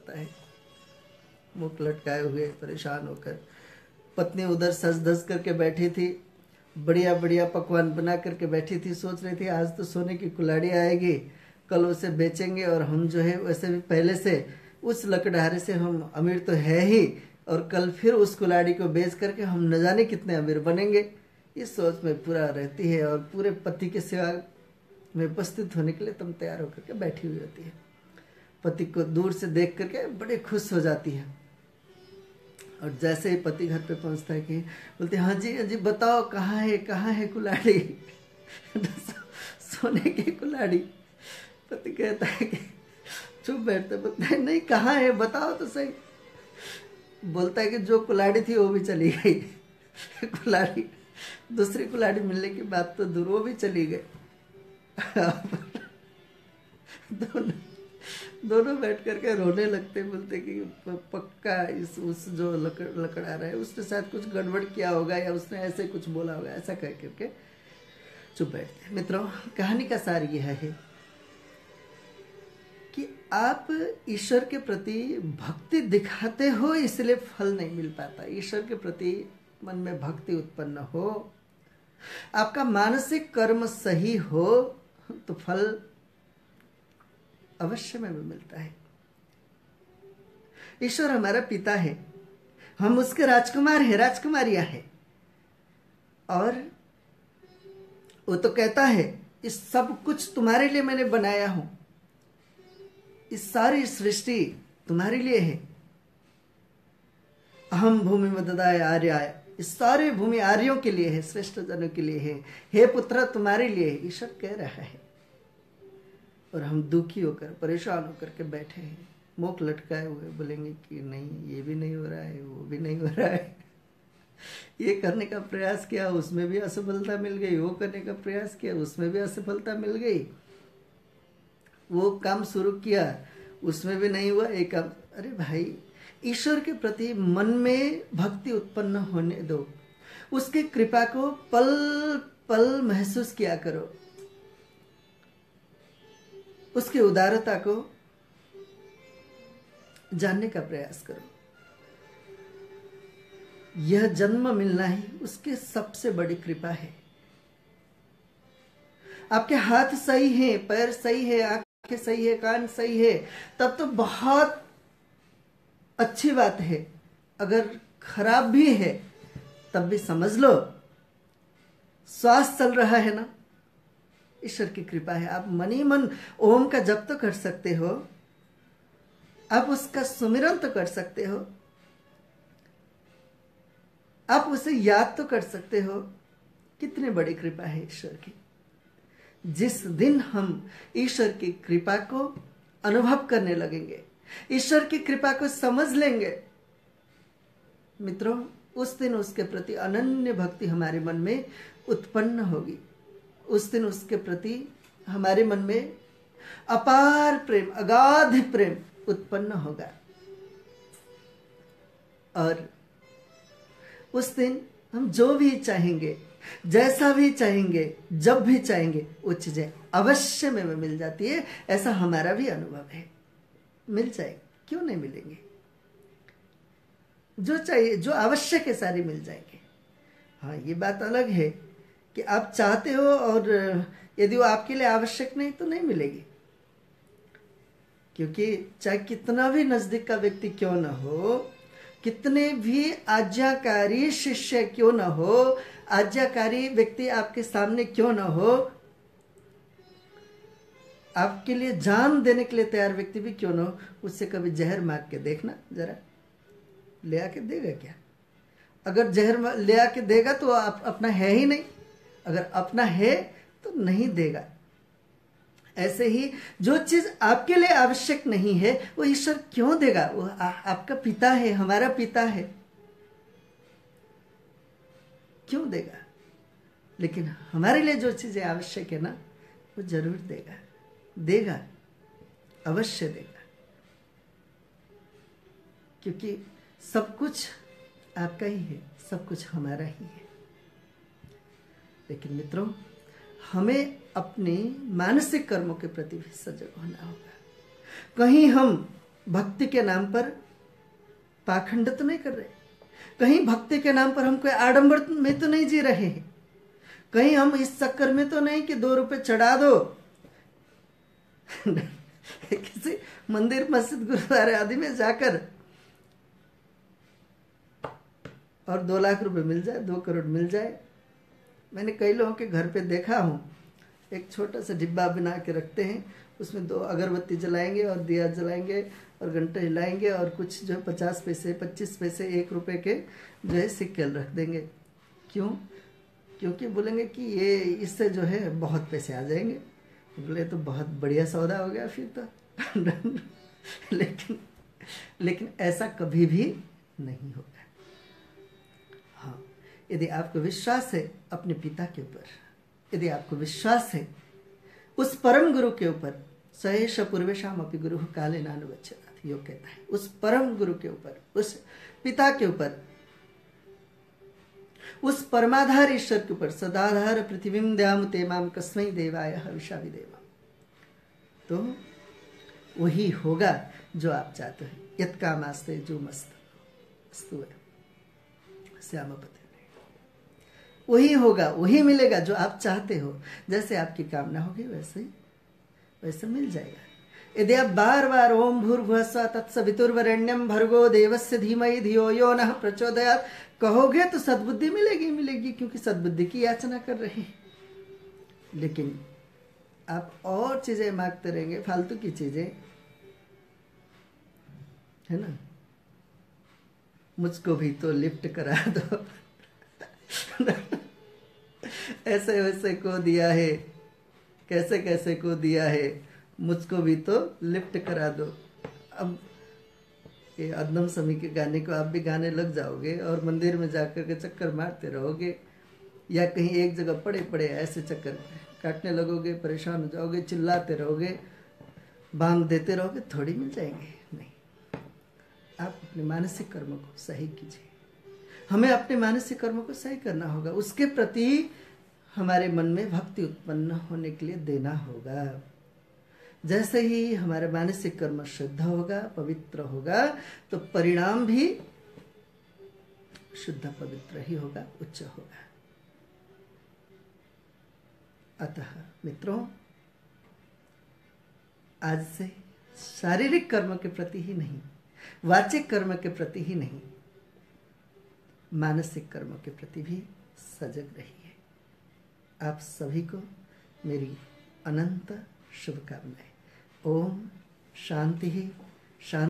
जाता है, मुख लटकाए हुए परेशान होकर। पत्नी उधर सज धज करके बैठी थी, बढ़िया बढ़िया पकवान बना करके बैठी थी, सोच रही थी आज तो सोने की कुल्हाड़ी आएगी, कल उसे बेचेंगे और हम जो है वैसे भी पहले से उस लकड़हारे से हम अमीर तो है ही, और कल फिर उस कुल्हाड़ी को बेच करके हम न जाने कितने अमीर बनेंगे। इस सोच में पूरा रहती है और पूरे पति के सेवा में उपस्थित होने के लिए तुम तैयार होकर के बैठी हुई होती है। पति को दूर से देख करके बड़े खुश हो जाती है, और जैसे ही पति घर पे पहुंचता है कि बोलते हाँ जी बताओ कहाँ है कुल्हाड़ी सोने की कुल्हाड़ी। पति कहता है कि चुप बैठते, बोलता है नहीं कहाँ है बताओ तो सही। बोलता है कि जो कुल्हाड़ी थी वो भी चली गई कुल्हाड़ी, दूसरी कुल्हाड़ी मिलने की बात तो दूर, वो भी चली गई दोनों बैठ करके रोने लगते, बोलते कि पक्का इस उस जो लकड़ा रहा है उसने शायद कुछ गड़बड़ किया होगा या उसने ऐसे कुछ बोला होगा, ऐसा कह करके चुप बैठते। मित्रों, कहानी का सार यह है कि आप ईश्वर के प्रति भक्ति दिखाते हो इसलिए फल नहीं मिल पाता। ईश्वर के प्रति मन में भक्ति उत्पन्न हो, आपका मानसिक कर्म सही हो तो फल अवश्य में भी मिलता है। ईश्वर हमारा पिता है, हम उसके राजकुमार हैं, राजकुमारियां हैं, और वो तो कहता है इस सब कुछ तुम्हारे लिए मैंने बनाया हूं, इस सारी सृष्टि तुम्हारे लिए है। अहम भूमि मददाय आर्याय, इस सारे भूमि आर्यों के लिए है, श्रेष्ठ जनों के लिए है। हे पुत्र तुम्हारे लिए है, ईश्वर कह रहा है। और हम दुखी होकर परेशान होकर के बैठे हैं, मुख लटकाए हुए, बोलेंगे कि नहीं ये भी नहीं हो रहा है, वो भी नहीं हो रहा है, ये करने का प्रयास किया उसमें भी असफलता मिल गई, वो करने का प्रयास किया उसमें भी असफलता मिल गई, वो काम शुरू किया उसमें भी नहीं हुआ, एक काम। अरे भाई, ईश्वर के प्रति मन में भक्ति उत्पन्न होने दो, उसकी कृपा को पल पल महसूस किया करो, उसकी उदारता को जानने का प्रयास करो। यह जन्म मिलना ही उसकी सबसे बड़ी कृपा है। आपके हाथ सही है, पैर सही है, आंखें सही है, कान सही है, तब तो बहुत अच्छी बात है। अगर खराब भी है तब भी समझ लो श्वास चल रहा है ना, ईश्वर की कृपा है। आप मन ही मन ओम का जप तो कर सकते हो, आप उसका सुमिरन तो कर सकते हो, आप उसे याद तो कर सकते हो। कितनी बड़ी कृपा है ईश्वर की। जिस दिन हम ईश्वर की कृपा को अनुभव करने लगेंगे, ईश्वर की कृपा को समझ लेंगे, मित्रों, उस दिन उसके प्रति अनन्य भक्ति हमारे मन में उत्पन्न होगी। उस दिन उसके प्रति हमारे मन में अपार प्रेम, अगाध प्रेम उत्पन्न होगा, और उस दिन हम जो भी चाहेंगे, जैसा भी चाहेंगे, जब भी चाहेंगे, वो चीजें अवश्य में मिल जाती है। ऐसा हमारा भी अनुभव है, मिल जाएगी, क्यों नहीं मिलेंगे। जो चाहिए, जो आवश्यक है, सारी मिल जाएंगे। हाँ, ये बात अलग है कि आप चाहते हो और यदि वो आपके लिए आवश्यक नहीं तो नहीं मिलेगी, क्योंकि चाहे कितना भी नजदीक का व्यक्ति क्यों न हो, कितने भी आज्ञाकारी शिष्य क्यों न हो, आज्ञाकारी व्यक्ति आपके सामने क्यों न हो, आपके लिए जान देने के लिए तैयार व्यक्ति भी क्यों न हो, उससे कभी जहर मांग के देखना जरा, ले आके देगा क्या? अगर जहर ले आके देगा तो अपना है ही नहीं, अगर अपना है तो नहीं देगा। ऐसे ही जो चीज आपके लिए आवश्यक नहीं है वो ईश्वर क्यों देगा? वो आपका पिता है, हमारा पिता है, क्यों देगा? लेकिन हमारे लिए जो चीजें आवश्यक है ना, वो जरूर देगा, देगा, अवश्य देगा, क्योंकि सब कुछ आपका ही है, सब कुछ हमारा ही है। लेकिन मित्रों, हमें अपने मानसिक कर्मों के प्रति भी सजग होना होगा। कहीं हम भक्ति के नाम पर पाखंड तो नहीं कर रहे, कहीं भक्ति के नाम पर हम कोई आडंबर में तो नहीं जी रहे हैं, कहीं हम इस चक्कर में तो नहीं कि 2 रुपए चढ़ा दो किसी मंदिर मस्जिद गुरुद्वारे आदि में जाकर और 2 लाख रुपए मिल जाए, 2 करोड़ मिल जाए। मैंने कई लोगों के घर पे देखा हूँ, एक छोटा सा डिब्बा बना के रखते हैं, उसमें 2 अगरबत्ती जलाएंगे और दिया जलाएंगे और घंटे हिलाएंगे और कुछ जो 50 पैसे 25 पैसे 1 रुपए के जो है सिक्के रख देंगे। क्यों? क्योंकि बोलेंगे कि ये इससे जो है बहुत पैसे आ जाएंगे। बोले तो बहुत बढ़िया सौदा हो गया फिर तो लेकिन ऐसा कभी भी नहीं होगा। हाँ, यदि आपको विश्वास है अपने पिता के ऊपर, यदि आपको विश्वास है उस परम गुरु के ऊपर, सहेश पूर्वेशम अपि गुरु काले नानुवच्छेदात्, योग कहता है, उस परम गुरु के ऊपर, उस पिता के ऊपर, उस परमाधार ईश्वर के ऊपर, सदाधार पृथ्वीम द्याम तेमाम कस्मै देवाय हविषा विदेवा, तो वही होगा जो आप चाहते हैं। यत् कामास्ते जो मस्त स्तु श्यामपते, वही होगा, वही मिलेगा जो आप चाहते हो। जैसे आपकी कामना होगी वैसे मिल जाएगा। यदि आप बार बार ओम भूर्भुवस्सुवः तत्सवितुर्वरेण्यं भर्गो देवस्य धीमहि धियो यो नः प्रचोदयात् कहोगे तो सद्बुद्धि मिलेगी, क्योंकि सद्बुद्धि की याचना कर रहे हैं। लेकिन आप और चीजें मांगते रहेंगे, फालतू की चीजें, है ना, मुझको भी तो लिफ्ट करा दो ऐसे वैसे को दिया है, कैसे कैसे को दिया है, मुझको भी तो लिफ्ट करा दो। अब ये अदनम समी के गाने को आप भी गाने लग जाओगे और मंदिर में जाकर के चक्कर मारते रहोगे, या कहीं एक जगह पड़े पड़े ऐसे चक्कर काटने लगोगे, परेशान हो जाओगे, चिल्लाते रहोगे, भांग देते रहोगे, थोड़ी मिल जाएंगे। नहीं, आप अपने मानसिक कर्मों को सही कीजिए। हमें अपने मानसिक कर्मों को सही करना होगा, उसके प्रति हमारे मन में भक्ति उत्पन्न होने के लिए देना होगा। जैसे ही हमारा मानसिक कर्म शुद्ध होगा, पवित्र होगा, तो परिणाम भी शुद्ध पवित्र ही होगा, उच्च होगा। अतः मित्रों, आज से शारीरिक कर्म के प्रति ही नहीं, वाचिक कर्म के प्रति ही नहीं, मानसिक कर्म के प्रति भी सजग रहिए। आप सभी को मेरी अनंत शुभकामनाएं। ओम शांति शांति।